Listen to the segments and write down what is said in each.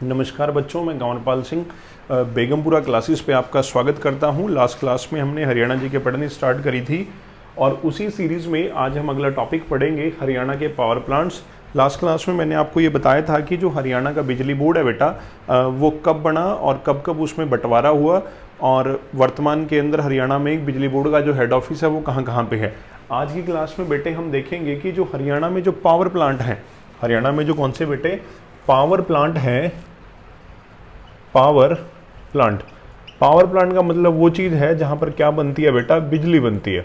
नमस्कार बच्चों, मैं गौनपाल सिंह बेगमपुरा क्लासेस पे आपका स्वागत करता हूं। लास्ट क्लास में हमने हरियाणा जी के पढ़नी स्टार्ट करी थी और उसी सीरीज़ में आज हम अगला टॉपिक पढ़ेंगे हरियाणा के पावर प्लांट्स। लास्ट क्लास में मैंने आपको ये बताया था कि जो हरियाणा का बिजली बोर्ड है बेटा, वो कब बना और कब कब उसमें बंटवारा हुआ और वर्तमान के अंदर हरियाणा में एक बिजली बोर्ड का जो हेड ऑफिस है वो कहाँ कहाँ पे है। आज की क्लास में बेटे हम देखेंगे कि जो हरियाणा में जो पावर प्लांट हैं, हरियाणा में जो कौन से बेटे पावर प्लांट हैं, पावर प्लांट का मतलब वो चीज़ है जहाँ पर क्या बनती है बेटा, बिजली बनती है।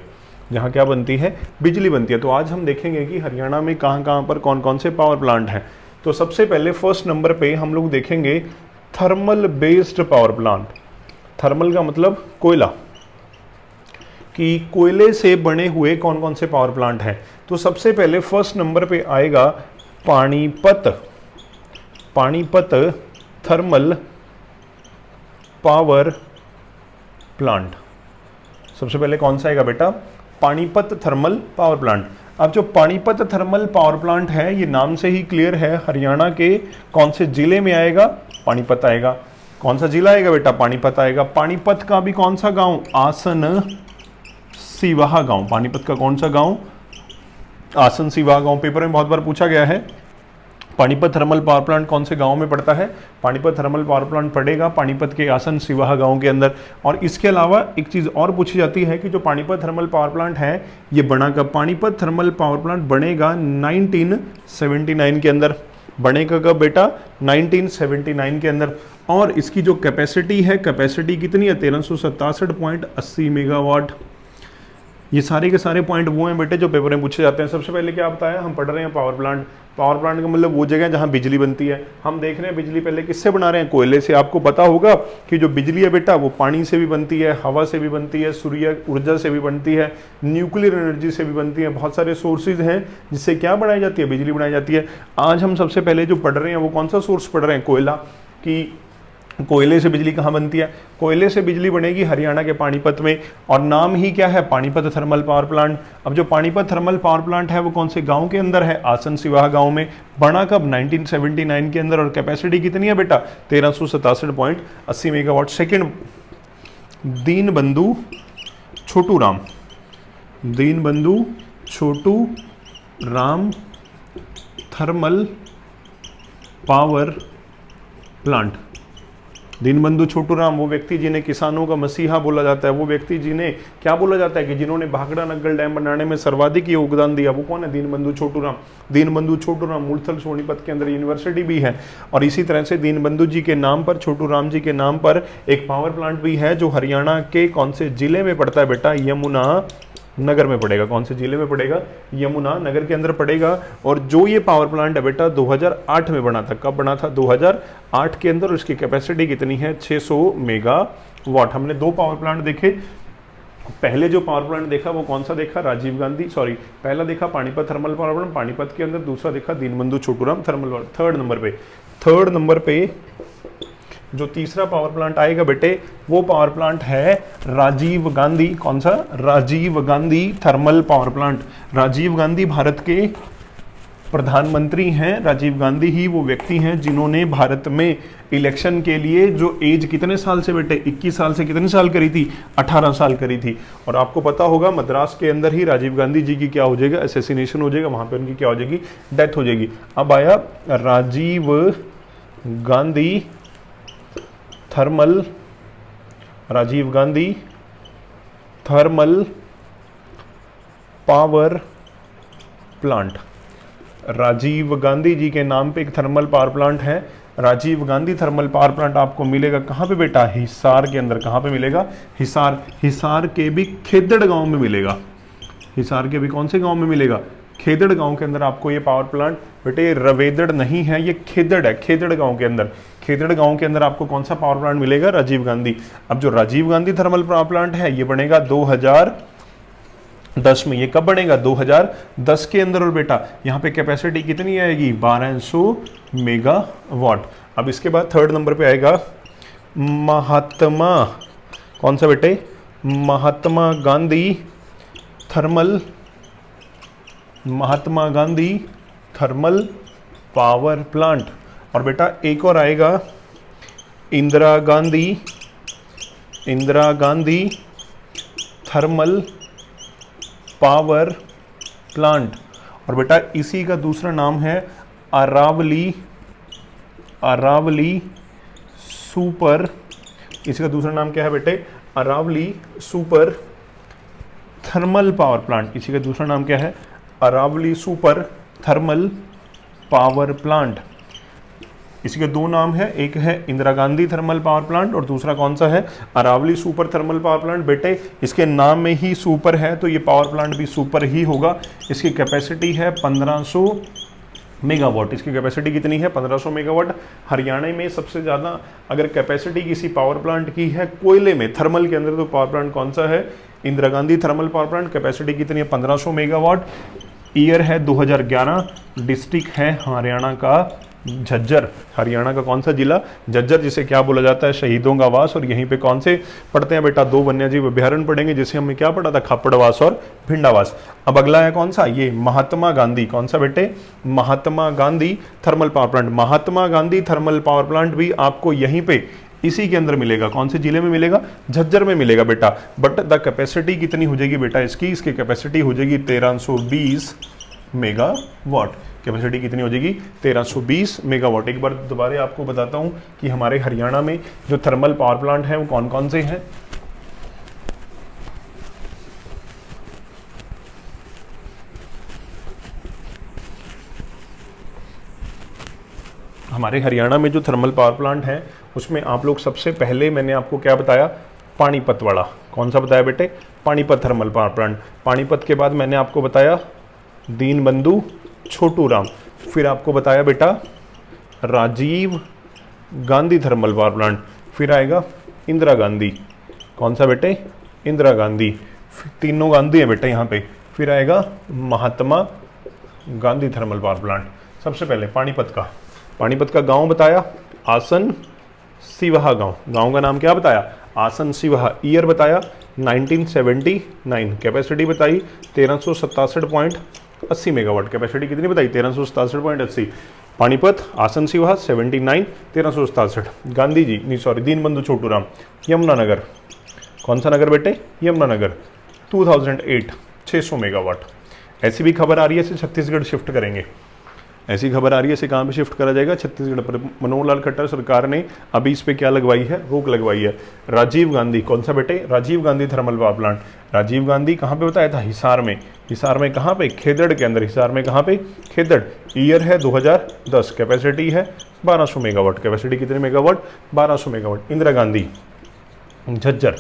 जहाँ क्या बनती है, बिजली बनती है। तो आज हम देखेंगे कि हरियाणा में कहाँ कहाँ पर कौन कौन से पावर प्लांट हैं। तो सबसे पहले फर्स्ट नंबर पे हम लोग देखेंगे thermal based power plant. Thermal का मतलब कोयला, कि कोयले से बने हुए कौन कौन से पावर प्लांट हैं। तो सबसे पहले फर्स्ट नंबर पे आएगा पानीपत थर्मल पावर प्लांट। सबसे पहले कौन सा आएगा बेटा, पानीपत थर्मल पावर प्लांट। अब जो पानीपत थर्मल पावर प्लांट है, ये नाम से ही क्लियर है, हरियाणा के कौन से जिले में आएगा, पानीपत आएगा। कौन सा जिला आएगा बेटा, पानीपत आएगा। पानीपत का भी कौन सा गांव, आसन सिवाहा गांव। पानीपत का कौन सा गांव, आसन सिवाहा गांव। पेपर में बहुत बार पूछा गया है पानीपत थर्मल पावर प्लांट कौन से गांव में पड़ता है। पानीपत थर्मल पावर प्लांट पड़ेगा पानीपत के आसन सिवाहा गांव के अंदर। और इसके अलावा एक चीज़ और पूछी जाती है कि जो पानीपत थर्मल पावर प्लांट है ये बना कब। पानीपत थर्मल पावर प्लांट बनेगा 1979 के अंदर। बनेगा कब बेटा, 1979 के अंदर। और इसकी जो कैपेसिटी है, कैपेसिटी कितनी है, 1367.80 मेगावाट। ये सारे के सारे पॉइंट वो हैं बेटे जो पेपर में पूछे जाते हैं। सबसे पहले क्या बताया, हम पढ़ रहे हैं पावर प्लांट। पावर प्लांट का मतलब वो जगह जहाँ बिजली बनती है। हम देख रहे हैं बिजली पहले किससे बना रहे हैं, कोयले से। आपको पता होगा कि जो बिजली है बेटा वो पानी से भी बनती है, हवा से भी बनती है, सूर्य ऊर्जा से भी बनती है, न्यूक्लियर एनर्जी से भी बनती है। बहुत सारे सोर्सेज हैं जिससे क्या बनाई जाती है, बिजली बनाई जाती है। आज हम सबसे पहले जो पढ़ रहे हैं वो कौन सा सोर्स पढ़ रहे हैं, कोयला। कि कोयले से बिजली कहाँ बनती है, कोयले से बिजली बनेगी हरियाणा के पानीपत में। और नाम ही क्या है, पानीपत थर्मल पावर प्लांट। अब जो पानीपत थर्मल पावर प्लांट है वो कौन से गांव के अंदर है, आसन सिवाहा गांव में। बना कब, 1979 के अंदर। और कैपेसिटी कितनी है बेटा, 1367.80 megawatt. Second, Deenbandhu Chhotu Ram thermal power plant. Deenbandhu Chhotu Ram वो व्यक्ति जिन्हें किसानों का मसीहा बोला जाता है, वो व्यक्ति जिन्हें क्या बोला जाता है कि जिन्होंने भाखड़ा नग्गल डैम बनाने में सर्वाधिक योगदान दिया, वो कौन है, दीनबंधु छोटू राम। दीनबंधु छोटू राम मुलथल सोनीपत के अंदर यूनिवर्सिटी भी है। और इसी तरह से दीनबंधु जी के नाम पर, छोटू राम जी के नाम पर एक पावर प्लांट भी है जो हरियाणा के कौन से जिले में पड़ता है बेटा, यमुना नगर में पड़ेगा। कौन से जिले में पड़ेगा, यमुना नगर के अंदर पड़ेगा। और जो ये पावर प्लांट है बेटा 2008 में बना था। कब बना था, 2008 के अंदर। उसकी कैपेसिटी कितनी है, 600 मेगावाट। हमने दो पावर प्लांट देखे। पहले जो पावर प्लांट देखा वो कौन सा देखा, राजीव गांधी, पहला देखा Panipat thermal power plant Panipat के अंदर। दूसरा देखा Deenbandhu Chhoturam thermal power. Third number पे जो तीसरा पावर प्लांट आएगा बेटे वो पावर प्लांट है राजीव गांधी। कौन सा, Rajiv Gandhi thermal power plant. Rajiv Gandhi Bharat के प्रधानमंत्री हैं। राजीव गांधी ही वो व्यक्ति हैं जिन्होंने भारत में इलेक्शन के लिए जो एज कितने साल से बेटे, 21 साल से कितने साल करी थी, 18 साल करी थी। और आपको पता होगा मद्रास के अंदर ही राजीव गांधी जी की क्या हो जाएगा, असैसिनेशन हो जाएगा, वहां पर उनकी क्या हो जाएगी, डेथ हो जाएगी। अब आया Rajiv Gandhi thermal power plant. Rajiv Gandhi ji के नाम पे एक थर्मल पावर प्लांट है। Rajiv Gandhi thermal power plant आपको मिलेगा कहाँ पे बेटा, हिसार के अंदर। कहाँ पे मिलेगा, हिसार के भी खेदड़ गांव में मिलेगा। हिसार के भी कौन से गांव में मिलेगा, खेदड़ गांव के अंदर आपको ये पावर प्लांट बेटे, रवेदड़ नहीं है, ये खेदड़ है, खेदड़ गांव के अंदर। खेदड़ गांव के अंदर आपको कौन सा पावर प्लांट मिलेगा, राजीव गांधी। अब जो Rajiv Gandhi thermal power plant है ये बनेगा 2010 में। ये कब बनेगा, 2010 के अंदर। और बेटा यहाँ पे कैपेसिटी कितनी आएगी, 1200 मेगावाट। अब इसके बाद थर्ड नंबर पे आएगा महात्मा, कौन सा बेटे, Mahatma Gandhi thermal power plant. और बेटा एक और आएगा Indira Gandhi thermal power plant. और बेटा इसी का दूसरा नाम है अरावली सुपर, इसी का दूसरा नाम क्या है बेटे? Aravalli super thermal power plant. इसी का दूसरा नाम क्या है? Aravalli super thermal power plant. इसी के दो नाम है, एक है Indira Gandhi thermal power plant और दूसरा कौन सा है? Aravalli super thermal power plant. बेटे इसके नाम में ही सुपर है तो ये पावर प्लांट भी सुपर ही होगा। इसकी कैपेसिटी है 1500 मेगावाट। इसकी कैपेसिटी कितनी है? 1500 मेगावाट। हरियाणा में सबसे ज़्यादा अगर कैपेसिटी किसी पावर प्लांट की है कोयले में, थर्मल के अंदर, तो पावर प्लांट कौन सा है? Indira Gandhi thermal power plant. Capacity कितनी है? 1500 मेगावाट। ईयर है 2011। डिस्ट्रिक्ट है हरियाणा का झज्जर। हरियाणा का कौन सा जिला? झज्जर, जिसे क्या बोला जाता है? शहीदों का आवास। और यहीं पे कौन से पढ़ते हैं बेटा? 2 वन्यजीव अभ्यारण्य पढ़ेंगे, जिसे हमने क्या पढ़ा था? खापड़वास और भिंडावास। अब अगला है कौन सा? ये महात्मा गांधी। कौन सा बेटे? Mahatma Gandhi thermal power plant. Mahatma Gandhi thermal power plant भी आपको यहीं पे इसी के अंदर मिलेगा। कौन से जिले में मिलेगा? झज्जर में मिलेगा बेटा। बट द कैपेसिटी कितनी हो जाएगी बेटा इसकी कैपेसिटी हो जाएगी 1320 मेगावाट। कैपेसिटी कितनी हो जाएगी? 1320 मेगावाट। एक बार दोबारा आपको बताता हूं कि हमारे हरियाणा में जो थर्मल पावर प्लांट हैं वो कौन कौन से हैं। हमारे हरियाणा में जो थर्मल पावर प्लांट है उसमें आप लोग सबसे पहले मैंने आपको क्या बताया? पानीपत वाला। कौन सा बताया बेटे? Panipat thermal power plant. Panipat के बाद मैंने आपको बताया दीनबंधु छोटू राम। फिर आपको बताया बेटा Rajiv Gandhi thermal power plant. फिर आएगा इंदिरा गांधी। कौन सा बेटे? इंदिरा गांधी। तीनों गांधी है बेटे यहाँ पे। फिर आएगा Mahatma Gandhi thermal power plant. सबसे पहले पानीपत का गांव बताया आसन सिवहा गांव। गांव का नाम क्या बताया? आसन सिवहा। ईयर बताया 1979। कैपेसिटी बताई 1367.80 मेगावाट। कैपेसिटी कितनी बताई? 1367.80। पानीपत, आसन सिवहा 79, 1367। गांधी जी नहीं सॉरी दीनबंधु छोटू राम। यमुनानगर। कौन सा नगर बेटे? यमुनानगर 2008 600 मेगावाट। ऐसी भी खबर आ रही है इसे छत्तीसगढ़ शिफ्ट करेंगे। ऐसी खबर आ रही है इसे कहाँ पे शिफ्ट करा जाएगा? छत्तीसगढ़ पर। मनोहर लाल खट्टर सरकार ने अभी इस पे क्या लगवाई है? रोक लगवाई है। राजीव गांधी। कौन सा बेटे? Rajiv Gandhi thermal power plant. Rajiv Gandhi कहाँ पे बताया था? हिसार में। हिसार में कहाँ पे? खेदड़ के अंदर। हिसार में कहाँ पे? खेदड़। ईयर है 2010। कैपेसिटी है 1200 मेगावाट। कैपेसिटी कितने megawatt? 1200 megawatt. Indira Gandhi Jhajjar.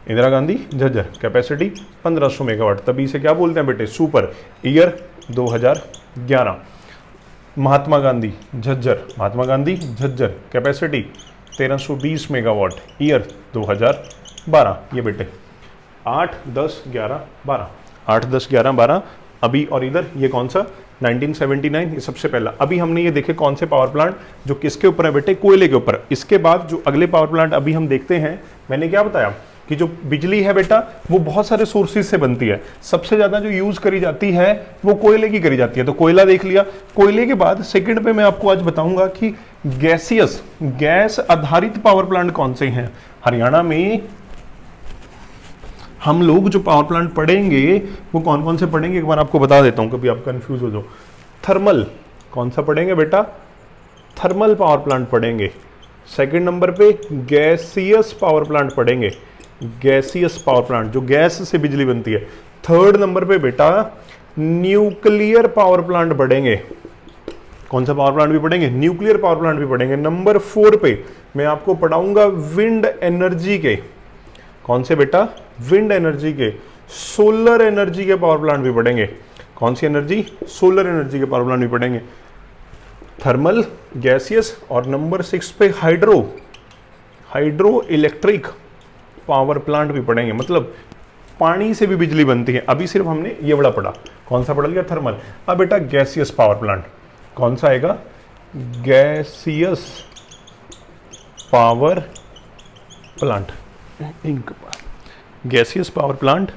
Indira Gandhi Jhajjar. Capacity 1500 megawatt. तभी इसे क्या बोलते हैं बेटे? Super. Year 2011। Mahatma Gandhi Jhajjar. Mahatma Gandhi Jhajjar. Capacity 1320 megawatt. Year 2012। ये बेटे 8, 10, 11, 12। 8, 10, 11, 12 अभी। और इधर ये कौन सा? 1979। ये सबसे पहला। अभी हमने ये देखे कौन से पावर प्लांट जो किसके ऊपर है बेटे? कोयले के ऊपर। इसके बाद जो अगले पावर प्लांट अभी हम देखते हैं, मैंने क्या बताया कि जो बिजली है बेटा वो बहुत सारे सोर्सेज से बनती है। सबसे ज्यादा जो यूज करी जाती है वो कोयले की करी जाती है। तो कोयला देख लिया। कोयले के बाद सेकंड पे मैं आपको आज बताऊंगा कि गैस आधारित पावर प्लांट कौन से हैं। हरियाणा में हम लोग जो पावर प्लांट पढ़ेंगे वो कौन कौन से पढ़ेंगे एक बार आपको बता देता हूं, कभी आप कंफ्यूज हो जाओ। थर्मल। कौन सा पढ़ेंगे बेटा? थर्मल पावर प्लांट पढ़ेंगे। सेकंड नंबर पे गैसियस पावर प्लांट पढ़ेंगे। गैसियस पावर प्लांट जो गैस से बिजली बनती है। थर्ड नंबर पे बेटा न्यूक्लियर पावर प्लांट पढ़ेंगे। कौन सा पावर प्लांट भी पढ़ेंगे? न्यूक्लियर पावर प्लांट भी पढ़ेंगे। नंबर 4 पे मैं आपको पढ़ाऊंगा विंड एनर्जी के। कौन से बेटा? विंड एनर्जी के। सोलर एनर्जी के पावर प्लांट भी पढ़ेंगे। कौन सी एनर्जी? सोलर एनर्जी के पावर प्लांट भी पढ़ेंगे। थर्मल, गैसियस और नंबर 6 पे हाइड्रो इलेक्ट्रिक पावर प्लांट भी पढ़ेंगे। मतलब पानी से भी बिजली बनती है। अभी सिर्फ हमने ये बड़ा पढ़ा। कौन सा पढ़ लिया? थर्मल। अब बेटा गैसियस पावर प्लांट कौन सा आएगा? Gaseous power plant. Gaseous power plant,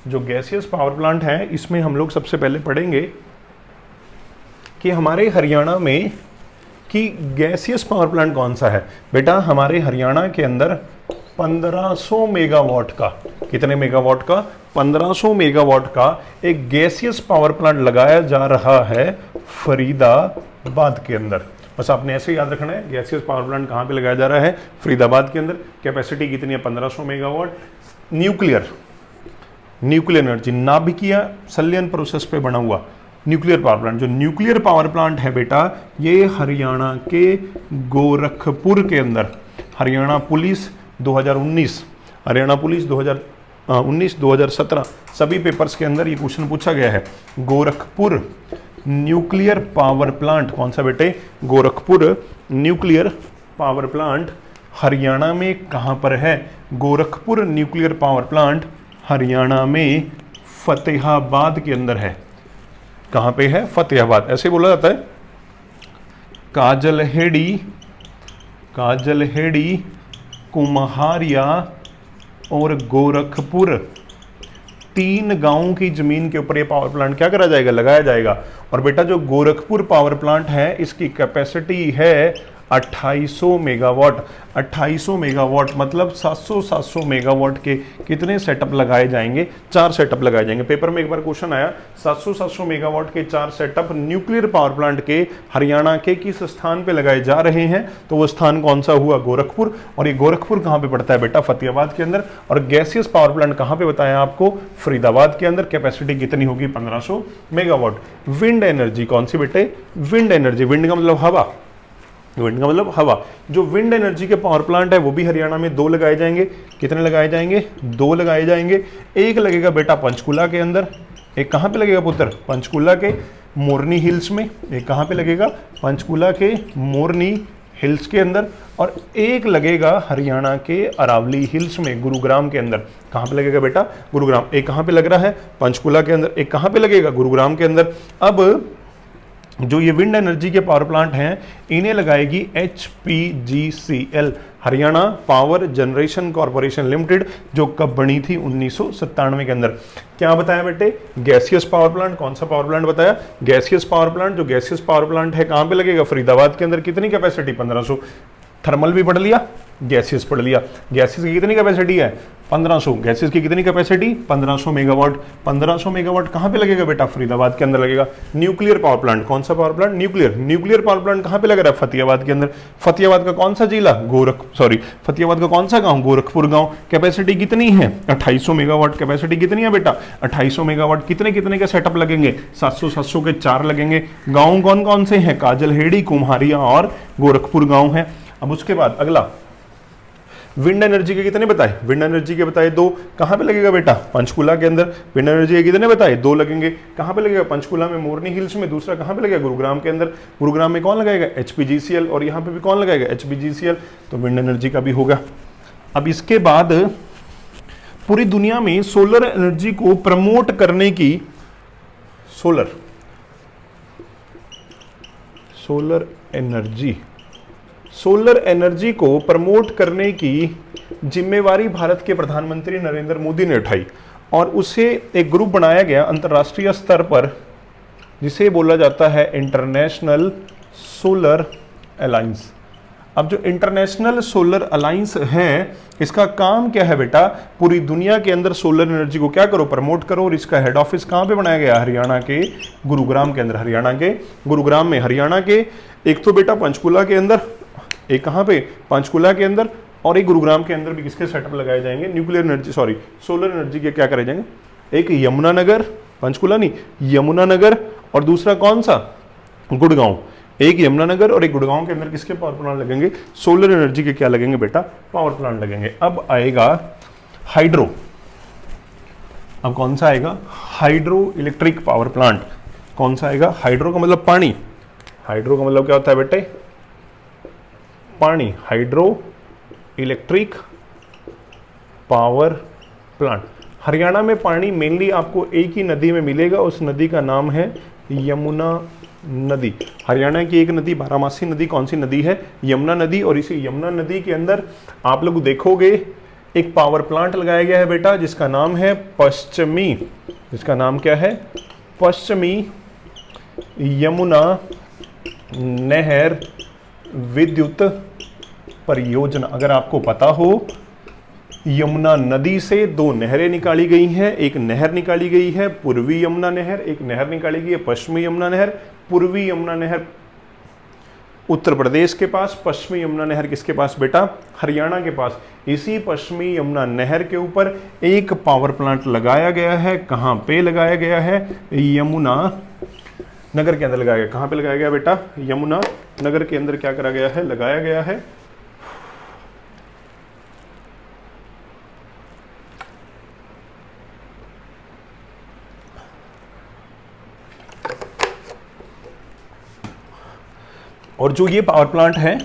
जो गैसियस पावर प्लांट है इसमें हम लोग सबसे पहले पढ़ेंगे कि हमारे हरियाणा में कि गैसियस पावर प्लांट कौन सा है। बेटा हमारे हरियाणा के अंदर 1500 मेगावाट का, कितने मेगावाट का, 1500 मेगावाट का एक गैसियस पावर प्लांट लगाया जा रहा है फरीदाबाद के अंदर। बस आपने ऐसे याद रखना है, गैसियस पावर प्लांट कहाँ पे लगाया जा रहा है, फरीदाबाद के अंदर। कैपेसिटी कितनी है, 1500 मेगावाट। न्यूक्लियर एनर्जी, नाभिकीय संलयन प्रोसेस पे बना हुआ न्यूक्लियर पावर प्लांट। जो न्यूक्लियर पावर प्लांट है बेटा, ये हरियाणा के गोरखपुर के अंदर, हरियाणा पुलिस 2019, हरियाणा पुलिस 2019 2017 सभी पेपर्स के अंदर ये क्वेश्चन पूछा गया है। गोरखपुर न्यूक्लियर पावर प्लांट कौन सा बेटे, Gorakhpur nuclear power plant Haryana में कहाँ पर है। Gorakhpur nuclear power plant Haryana में फतेहाबाद के अंदर है। कहाँ पे है, फतेहाबाद। ऐसे बोला जाता है काजलहेड़ी, कुम्हारिया और गोरखपुर, 3 गांवों की जमीन के ऊपर ये पावर प्लांट क्या करा जाएगा, लगाया जाएगा। और बेटा जो गोरखपुर पावर प्लांट है इसकी कैपेसिटी है 2800 मेगावाट। 2800 मेगावाट मतलब 700 मेगावाट के कितने सेटअप लगाए जाएंगे, 4 सेटअप लगाए जाएंगे। पेपर में एक बार क्वेश्चन आया, 700 मेगावाट के 4 सेटअप न्यूक्लियर पावर प्लांट के हरियाणा के किस स्थान पे लगाए जा रहे हैं, तो वो स्थान कौन सा हुआ, गोरखपुर। और ये गोरखपुर कहाँ पे पड़ता है बेटा, फतेहाबाद के अंदर। और गैसियस पावर प्लांट कहाँ पे बताया आपको, फरीदाबाद के अंदर। कैपेसिटी कितनी होगी, 1500 मेगावाट। विंड एनर्जी कौन सी बेटे, विंड एनर्जी, विंड का मतलब हवा, विंड का मतलब हवा। जो विंड एनर्जी के पावर प्लांट है वो भी हरियाणा में 2 लगाए जाएंगे। कितने लगाए जाएंगे, 2 लगाए जाएंगे। एक लगेगा बेटा पंचकुला के अंदर, एक कहाँ पे लगेगा पुत्र, पंचकुला के मोरनी हिल्स में। एक कहाँ पे लगेगा, पंचकुला के मोरनी हिल्स के अंदर। और एक लगेगा हरियाणा के अरावली हिल्स में, गुरुग्राम के अंदर। कहाँ पे लगेगा बेटा, गुरुग्राम। एक कहाँ पे लग रहा है, पंचकुला के अंदर। एक कहाँ पे लगेगा, गुरुग्राम के अंदर। अब जो ये विंड एनर्जी के पावर प्लांट हैं इन्हें लगाएगी HPGCL, Haryana power generation corporation limited, जो कब बनी थी, 1997 के अंदर। क्या बताया बेटे, गैसियस पावर प्लांट। कौन सा पावर प्लांट बताया, गैसियस पावर प्लांट। जो गैसियस पावर प्लांट है कहाँ पे लगेगा, फरीदाबाद के अंदर। कितनी कैपेसिटी, 1500। थर्मल भी पढ़ लिया, गैसियस पढ़ लिया। गैसियस की कितनी कैपेसिटी है, 1500। गैसियस की कितनी कैपेसिटी, 1500 मेगावाट। 1500 मेगावाट कहाँ पे लगेगा बेटा, फरीदाबाद के अंदर लगेगा। न्यूक्लियर पावर प्लांट, कौन सा power plant, nuclear power plant कहाँ पे लग रहा है, फतेहाबाद के अंदर। फतेहाबाद का कौन सा जिला, फतेहाबाद का कौन सा गांव, गोरखपुर गांव। कैपेसिटी कितनी है, 2800 मेगावाट। कैपेसिटी कितनी है बेटा, 2800 मेगावाट। कितने कितने के सेटअप लगेंगे, 700 के 4 लगेंगे। गाँव कौन कौन से हैं, काजलहेड़ी, कुम्हारिया और गोरखपुर गाँव है। अब उसके बाद अगला, विंड एनर्जी के कितने बताए, विंड एनर्जी के बताए 2। कहाँ पे लगेगा बेटा, पंचकुला के अंदर। विंड एनर्जी के कितने बताए, 2 लगेंगे। कहाँ पे लगेगा, पंचकुला में मोरनी हिल्स में। दूसरा कहाँ पे लगेगा, गुरुग्राम के अंदर। गुरुग्राम में कौन लगाएगा, HPGCL। और यहाँ पे भी कौन लगाएगा, HPGCL। तो विंड एनर्जी का भी होगा। अब इसके बाद पूरी दुनिया में सोलर एनर्जी को प्रमोट करने की, सोलर एनर्जी को प्रमोट करने की जिम्मेवारी भारत के प्रधानमंत्री नरेंद्र मोदी ने उठाई। और उसे एक ग्रुप बनाया गया अंतर्राष्ट्रीय स्तर पर, जिसे बोला जाता है इंटरनेशनल सोलर अलायंस। अब जो इंटरनेशनल सोलर अलायंस है, इसका काम क्या है बेटा, पूरी दुनिया के अंदर सोलर एनर्जी को क्या करो, प्रमोट करो। और इसका हेड ऑफिस कहाँ पे बनाया गया, हरियाणा के गुरुग्राम के अंदर। हरियाणा के गुरुग्राम में। हरियाणा के एक तो बेटा पंचकुला के अंदर, एक कहाँ पे, पंचकुला के अंदर। और एक गुरुग्राम के अंदर भी किसके सेटअप लगाए जाएंगे, न्यूक्लियर एनर्जी, सोलर एनर्जी के क्या करे जाएंगे। एक यमुनानगर, पंचकुला नहीं, यमुनानगर। और दूसरा कौन सा, गुड़गांव। एक यमुनानगर और एक गुड़गांव के अंदर किसके पावर प्लांट लगेंगे, सोलर एनर्जी के क्या लगेंगे बेटा, पावर प्लांट लगेंगे। अब आएगा हाइड्रो। अब कौन सा आएगा, हाइड्रो इलेक्ट्रिक पावर प्लांट। कौन सा आएगा, हाइड्रो का मतलब पानी। हाइड्रो का मतलब क्या होता है बेटे, पानी। Hydro electric power plant. Haryana में पानी मेनली आपको एक ही नदी में मिलेगा, उस नदी का नाम है यमुना नदी। हरियाणा की एक नदी, बारामासी नदी, कौन सी नदी है, यमुना नदी। और इसी यमुना नदी के अंदर आप लोग देखोगे एक पावर प्लांट लगाया गया है बेटा, जिसका नाम है पश्चिमी, जिसका नाम क्या है, पश्चिमी यमुना नहर विद्युत परियोजना। अगर आपको पता हो, यमुना नदी से दो नहरें निकाली गई हैं, एक नहर निकाली गई है पूर्वी यमुना नहर, एक नहर निकाली गई है पश्चिमी यमुना नहर। पूर्वी यमुना नहर उत्तर प्रदेश के पास, पश्चिमी यमुना नहर किसके पास बेटा? हरियाणा के पास। इसी पश्चिमी यमुना नहर के ऊपर एक पावर प्लांट लगाया गया है। कहाँ पे लगाया गया है? यमुना नगर के अंदर लगाया गया। कहाँ पे लगाया गया बेटा? यमुना नगर के अंदर क्या करा गया है? लगाया गया है। और जो ये पावर प्लांट है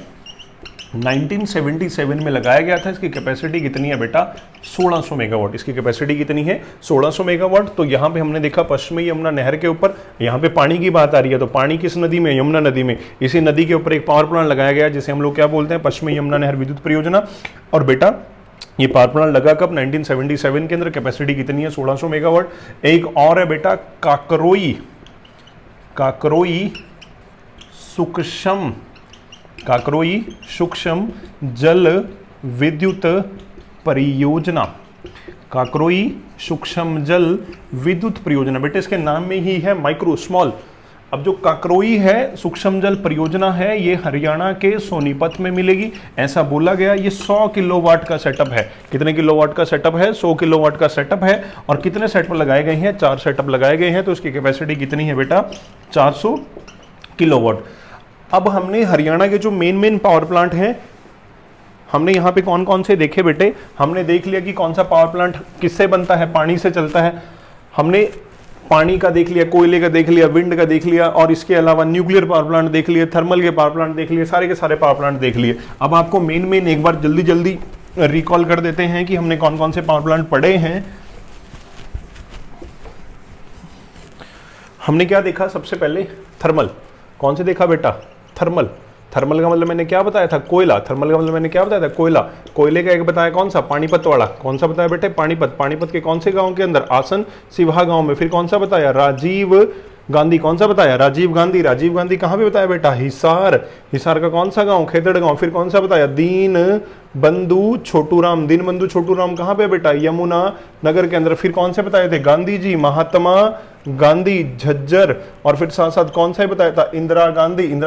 1977 में लगाया गया था। इसकी कैपेसिटी कितनी है बेटा? 1600 मेगावाट। इसकी कैपेसिटी कितनी है? 1600 मेगावाट। तो यहाँ पे हमने देखा पश्चिमी यमुना नहर के ऊपर, यहाँ पे पानी की बात आ रही है, तो पानी किस नदी में? यमुना नदी में। इसी नदी के ऊपर एक पावर प्लांट लगाया गया जिसे हम लोग क्या बोलते हैं? पश्चिमी यमुना नहर विद्युत परियोजना। और बेटा ये पावर प्लांट लगा कब? 1977 के अंदर। कैपेसिटी कितनी है? 1600 मेगावाट। एक और है बेटा काकरोई सूक्ष्म जल विद्युत परियोजना। काकरोई सूक्ष्म जल विद्युत परियोजना। बेटे इसके नाम में ही है माइक्रो, स्मॉल। अब जो काकरोई है सूक्ष्म जल परियोजना है, ये हरियाणा के सोनीपत में मिलेगी, ऐसा बोला गया। ये 100 किलोवाट का सेटअप है। कितने किलोवाट का सेटअप है? 100 किलोवाट का सेटअप है। और कितने सेटअप लगाए गए हैं? 4 सेटअप लगाए गए हैं। तो इसकी कैपेसिटी कितनी है बेटा? 400 किलोवाट। अब हमने हरियाणा के जो मेन पावर प्लांट हैं, हमने यहाँ पे कौन कौन से देखे बेटे? हमने देख लिया कि कौन सा पावर प्लांट किससे बनता है? पानी से चलता है। हमने पानी का देख लिया, कोयले का देख लिया, विंड का देख लिया, और इसके अलावा न्यूक्लियर पावर प्लांट देख लिए, थर्मल के पावर प्लांट देख लिए, सारे के सारे पावर प्लांट देख लिए। अब आपको मेन एक बार जल्दी रिकॉल कर देते हैं कि हमने कौन कौन से पावर प्लांट पढ़े हैं। हमने क्या देखा? सबसे पहले थर्मल। कौन से देखा बेटा? थर्मल का मतलब मैंने क्या बताया था? कोयला। थर्मल का मतलब मैंने क्या बताया था? कोयला। कोयले का एक बताया कौन सा? पानीपत वाला। कौन सा बताया बेटे? पानीपत के कौन से गांव के अंदर? आसन सिवाहा गांव में। फिर कौन सा बताया? राजीव गांधी। कौन सा बताया? राजीव गांधी कहाँ पे बताया बेटा? हिसार का कौन सा गांव? खेतड़ गांव। फिर कौन सा बताया? दीन बंधु छोटू राम कहाँ पे बेटा? यमुना नगर के अंदर। फिर कौन से बताए थे? गांधी जी, महात्मा गांधी, झज्जर। और फिर साथ साथ कौन सा बताया था? इंदिरा गांधी